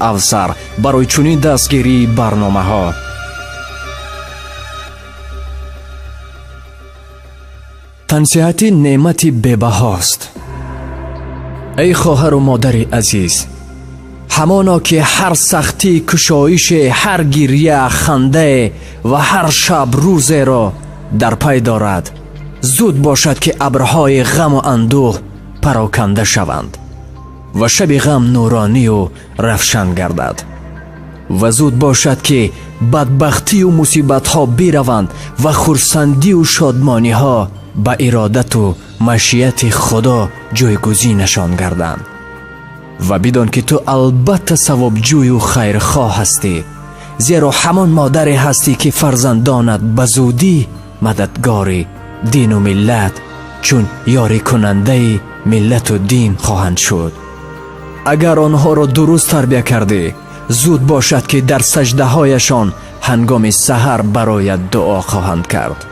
افسر برای چنین دستگیری برنامه‌ها. تنصیحاتی نعمتی به‌بهاست. ای خواهر و مادر عزیز، همانا که هر سختی، کشایش، هر گریه، خنده و هر شب روز را در پی دارد، زود باشد که ابرهای غم و اندوه پراکنده شوند و شب غم نورانی و روشن گردد و زود باشد که بدبختی و مصیبت ها بیروند و خرسندی و شادمانی ها به ارادت و مشیت خدا جایگزینشان گردند و بدان که تو البته ثوابجوی و خیرخواه هستی، زیرا همان مادری هستی که فرزندانت به زودی مددگار دین و ملت چون یاری کننده ملت و دین خواهند شد. اگر آنها را درست تربیت کردی، زود باشد که در سجده هایشان هنگام سحر برایت دعا خواهند کرد.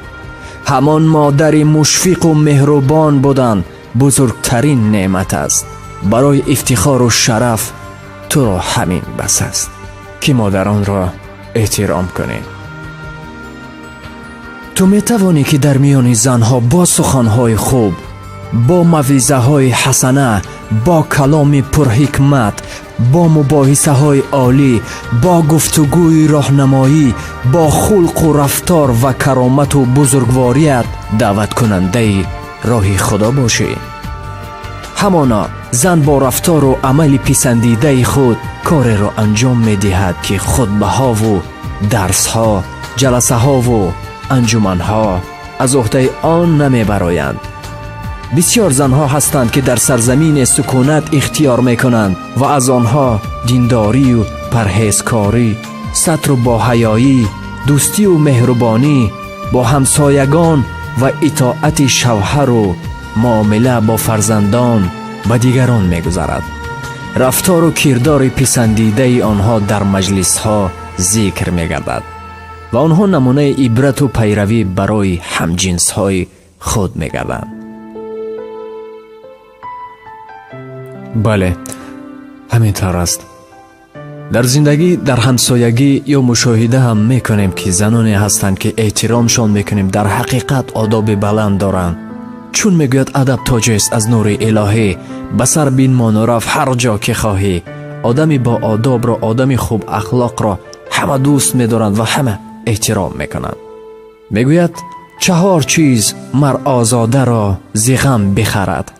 همان مادری مشفق و مهربان بودن بزرگترین نعمت است. برای افتخار و شرف تو را همین بس است که مادران را احترام کنی. تو می توانی که در میان زنها با سخنهای خوب، با موعظه های حسنه، با کلام پرحکمت، با مباحثه های عالی، با گفتگوی راهنمایی، با خلق و رفتار و کرامت و بزرگواریت دعوت کننده راه خدا باشی. همانا زن با رفتار و عمل پسندیده خود کار را انجام می دهد که خطبه ها و درس ها، جلسه ها و انجمن ها از عهده آن نمی برایند. بسیار زنها هستند که در سرزمین سکونت اختیار می کنند و از آنها دینداری و پرهیزکاری، ستر و با حیایی، دوستی و مهربانی با همسایگان و اطاعت شوهر و معامله با فرزندان و دیگران می گذرد. رفتار و کردار پسندیده آنها در مجلس ها ذکر می گردد و آنها نمونه عبرت و پیروی برای همجنس های خود می گردند. بله، همینطور است. در زندگی، در همسایگی یا مشاهده هم میکنیم که زنانی هستند که احترامشان میکنیم در حقیقت آداب بلند دارند. چون میگوید ادب تاج است از نور الهی، بسر بین مان رفت هر جا که خواهی. آدمی با آداب را، آدمی خوب اخلاق را همه دوست میدارند و همه احترام میکنند. میگوید 4 چیز مر آزاده را ز غم بخرد: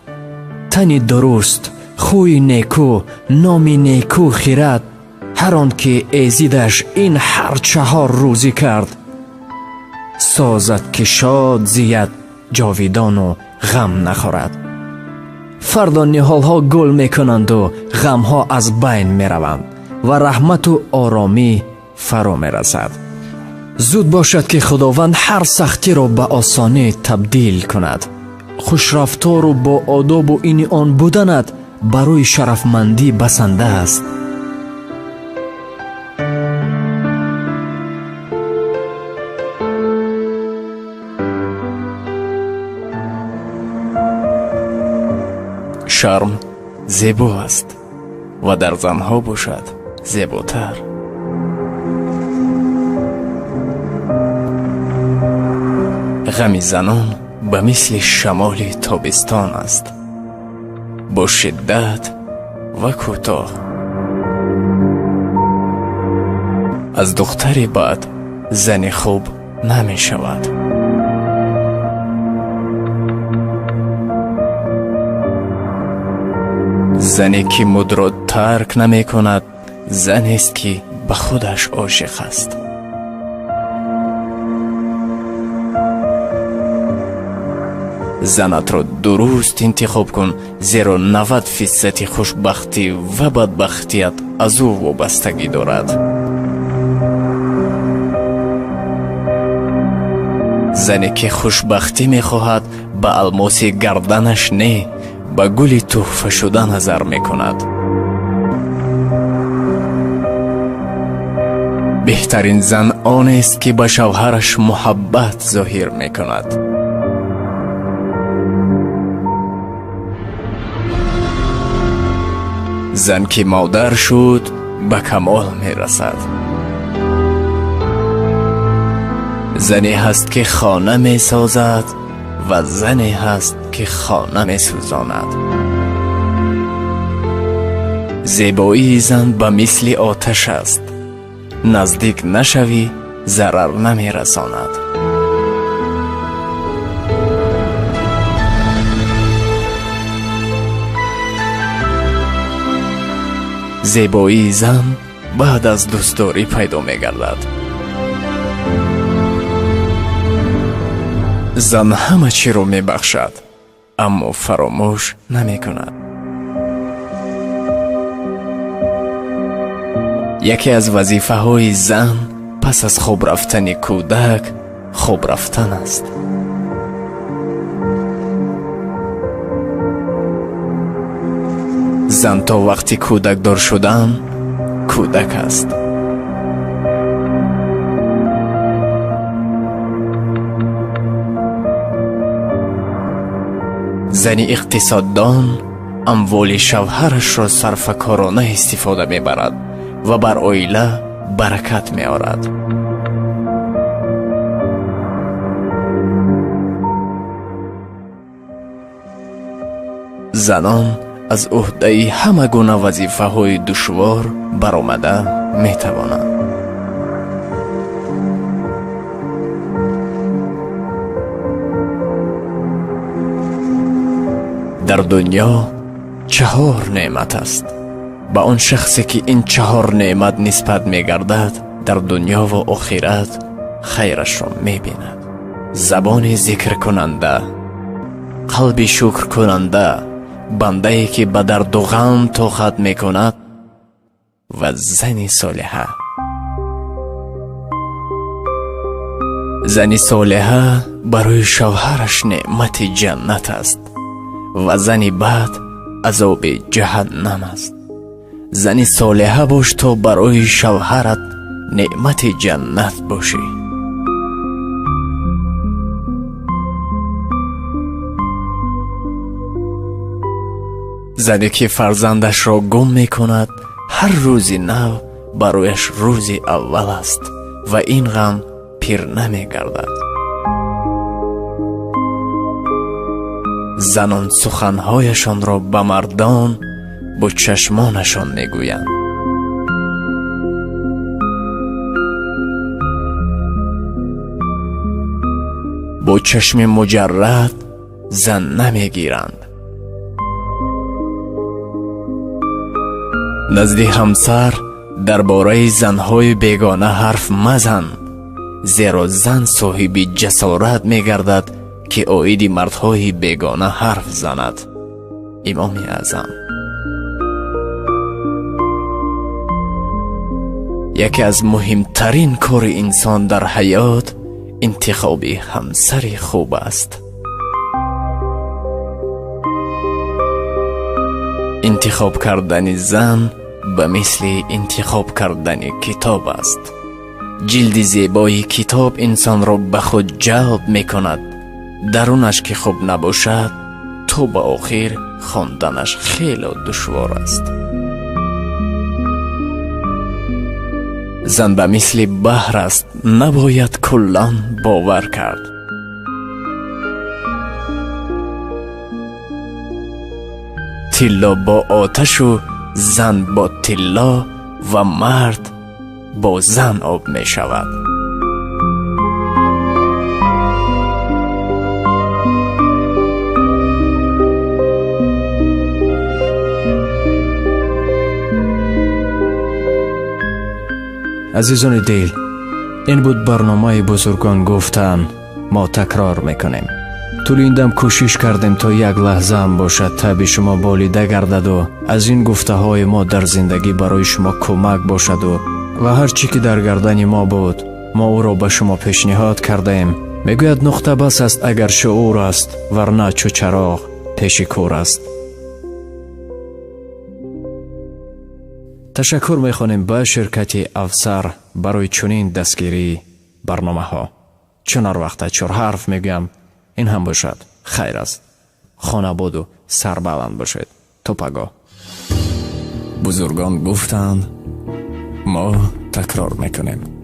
تنی درست، خوی نیکو، نامی نیکو خیرد. هر آن که ایزیدش این هر 4 روزی کرد، سازد که شاد زید جاویدان و غم نخورد. فردا نهال ها گل میکنند و غم ها از بین میروند و رحمت و آرامی فرا میرسد. زود باشد که خداوند هر سختی را به آسانی تبدیل کند. خوش رفتار و با آداب و این آن بودنت برای شرفمندی بسنده است. شرم زیبا است و در زنها باشد زیباتر. غم زنان به مثل شمال تابستان است، با شدت و کوتاه. از دختر بد زن خوب نمی شود. زنی که مد را ترک نمی کند زنی است که به خودش عاشق است. زنت را درست انتخاب کن، زیرا 90% خوشبختی و بدبختیت از او وابستگی دارد. زنی که خوشبختی می خواهد به الماس گردنش نه، به گل تحفه شده نظر می کند. بهترین زن آن است که به شوهرش محبت ظاهر می کند. زن که مادر شد به کمال می رسد. زنی هست که خانه می سازد و زنی هست که خانه می سوزاند. زیبایی زن به مثل آتش است، نزدیک نشوی ضرر نمی رساند. زیبایی زن بعد از دوستداری پیدا می گردد. زن همه چی رو می بخشد اما فراموش نمی کند. یکی از وظیفه های زن پس از خواب رفتن کودک خواب رفتن است. زن تا وقتی کودک دار شدن کودک است. زن اقتصاددان اموال شوهرش را صرفه‌کارانه استفاده می‌برد و بر عائله برکت می‌آورد. زنان از عهده همه گونه وظیفه های دشوار برآمده می توانند. در دنیا 4 نعمت است. به آن شخصی که این 4 نعمت نسبت می گردد در دنیا و آخرت خیرش را می بیند. زبان ذکر کننده، قلب شکر کننده، بنده‌ای که به درد و غم طاقت می کند و زن صالحه. زن صالحه برای شوهرش نعمت جنت است و زن بد عذاب جهنم است. زن صالحه باش تا برای شوهرت نعمت جنت باشی. زنی که فرزندش را گم می کند هر روزی نو برایش روزی اول است و این غم پیر نمی گردد. زنان سخنهایشان را به مردان با چشمانشان می گویند. با چشم مجرد زن نمی گیرند. نزد همسر درباره زنهای بیگانه حرف مزن، زیرا زن صاحب جسارت می گردد که عاید مردهای بیگانه حرف زند. امام اعظم. یکی از مهمترین کار انسان در حیات انتخاب همسر خوب است. انتخاب کردن زن به مثل انتخاب کردن کتاب است. جلد زیبای کتاب انسان را به خود جلب می کند. درونش که خوب نباشد تو به آخر خواندنش خیلی دشوار است. زن به مثل بحر است، نباید کلان باور کرد. طلا با آتش و زن با طلا و مرد با زن آب می شود. عزیزان دل، این بود برنامه بزرگان گفتن. ما تکرار میکنیم. طول این دم کوشش کردیم تا یک لحظه هم باشد تب شما بالیده گردد و از این گفته های ما در زندگی برای شما کمک باشد و هر چی که در گردن ما بود ما او را به شما پیشنهاد کردیم. میگوید نقطه بس است اگر شعور است، ورنه چو چراغ پیش کور است. تشکر میخوانیم به شرکت افسر برای چنین دستگیری برنامه ها. چون هر وقت 4 حرف میگم این هم باشد خیر است. خانه بود و سربلند باشد. تا پگاه. بزرگان گفتند ما تکرار میکنیم.